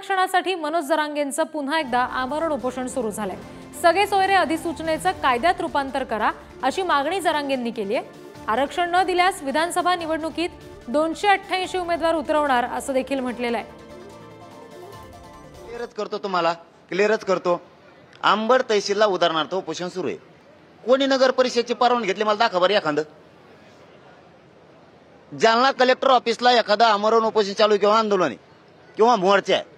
आरक्षणासाठी मनोज जरांगेंचं पुन्हा एकदा आमरण उपोषण सुरू झालंय। सगळे सोयरे अधिसूचनेचं कायद्यात रूपांतर करा अशी मागणी जरांगेंनी केली आहे। आरक्षण न दिल्यास विधानसभा निवडणुकीत 288 उमेदवार उतरवणार असं देखील म्हटलेलं आहे। क्लिअरच करतो, तुम्हाला क्लिअरच करतो। आंबड तहसीलला उदाहरणार्थ उपोषण सुरू आहे। कोणी नगर परिषदेची परवानगी घेतली मला दाखवा बरं एखादं। जालना कलेक्टर ऑफिसला एखादा आमरण उपोषण चालू किंवा आंदोलन किंवा मोर्चा आहे,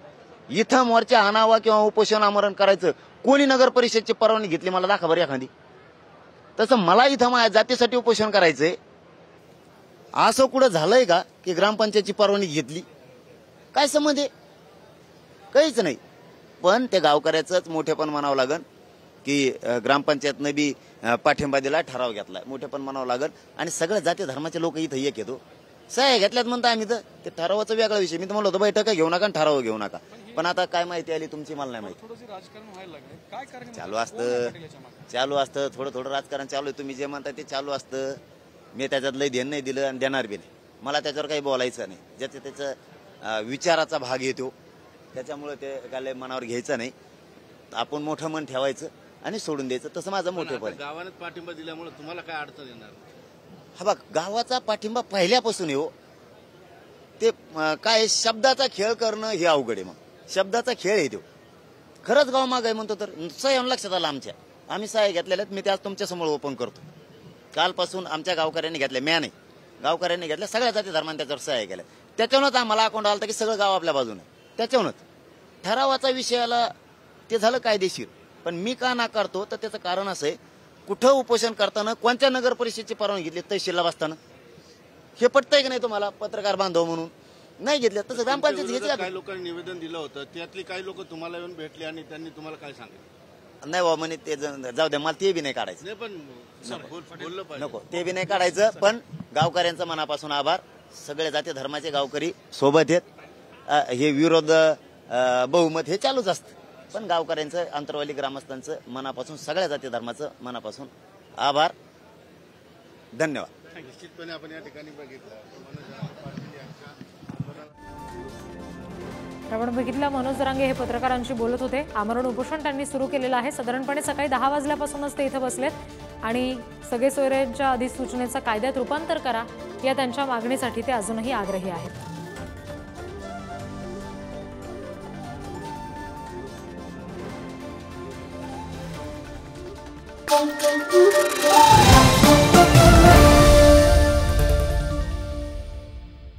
इथं मोर्चा आणावा किंवा उपोषण आमरण करायचं, कोणी नगर परिषदेची परवानगी घेतली मला दाखवा बरं एखादी। तसं मला इथं माझ्या जातीसाठी उपोषण करायचंय, असं कुठं झालंय का की ग्रामपंचायतची परवानगी घेतली? काय संबंध आहे? काहीच नाही। पण त्या गावकऱ्याचंच मोठेपण म्हणावं लागेल की ग्रामपंचायतनं बी पाठिंबा दिला, ठराव घेतला, मोठेपण म्हणावं लागेल। आणि सगळ्या जाती धर्माचे लोक इथं एक येतो, सह्या घेतल्यात म्हणता आम्ही तर ते ठरावाचा वेगळा विषय। मी तर म्हणलं होतं बैठक घेऊ नका, ठराव घेऊ नका, पण आता काय माहिती आली तुमची मला नाही माहिती। चालू असतं थोडं थोडं राजकारण चालू आहे। तुम्ही जे म्हणता ते चालू असतं, मी त्याच्यात लय ध्यान नाही दिलं आणि देणार बी नाही। मला त्याच्यावर काही बोलायचं नाही, ज्याचं त्याचा विचाराचा भाग येतो, त्याच्यामुळे ते काय मनावर घ्यायचं नाही। आपण मोठं मन ठेवायचं आणि सोडून द्यायचं, तसं माझं मोठेपण आहे। गावाने पाठिंबा दिल्यामुळे तुम्हाला काय अडचण येणार? हा बघ, गावाचा पाठिंबा पहिल्यापासून येऊ, ते काय शब्दाचा खेळ करणं हे अवघड आहे। मग शब्दाचा खेळ आहे तो। खरंच गाव माग आहे म्हणतो तर सह्या लक्षात आलं आमच्या, आम्ही सह्या घेतलेल्या मी ते आज तुमच्या समोर ओपन करतो। कालपासून आमच्या गावकऱ्यांनी घेतल्या, म्या नाही, गावकऱ्यांनी घेतल्या, सगळ्या जाती धर्माने त्याच्यावर सह्या केल्या। त्याच्यावरच आम्हाला अकाउंट आलं की सगळं गाव आपल्या बाजूने, त्याच्यावरच ठरावाचा विषयाला ते झालं कायदेशीर। पण मी का नाकारतो तर त्याचं कारण असं आहे, कुठं उपोषण करताना कोणत्या नगर परिषदेची परवानगी घेतली? तहसीलला बसताना। हे पटतंय की नाही तुम्हाला पत्रकार बांधव म्हणून? नाही घेतलं तसं ग्रामपंचायत घेतली। काही लोकांनी निवेदन दिलं होतं, त्यातली काही लोक तुम्हाला येऊन भेटले आणि त्यांनी तुम्हाला काय सांगितलं? नाही बाबा म्हणे ते जाऊ द्या, मला ते बी नाही काढायचं। नाही पण बोललं पाहिजे, नको ते बी नाही काढायचं। पण गावकऱ्यांचं मनापासून आभार, सगळे जाती धर्माचे गावकरी सोबत आहेत। हे विरोध बहुमत हे चालूच असतं, पण गावकऱ्यांचं, अंतरवाली ग्रामस्थांचं मनापासून, सगळ्या जाती धर्माचं मनापासून आभार, धन्यवाद। निश्चितपणे आपण या ठिकाणी बघितलं आपण बघितलं मनोज जरांगे हे पत्रकारांशी बोलत होते। आमरण उपोषण त्यांनी सुरू केलेलं आहे। साधारणपणे सकाळी 10 वाजल्यापासूनच ते इथं बसलेत आणि सगळे सोयऱ्यांच्या अधिसूचनेचं कायद्यात रूपांतर करा या त्यांच्या मागणीसाठी ते अजूनही आग्रही आहेत।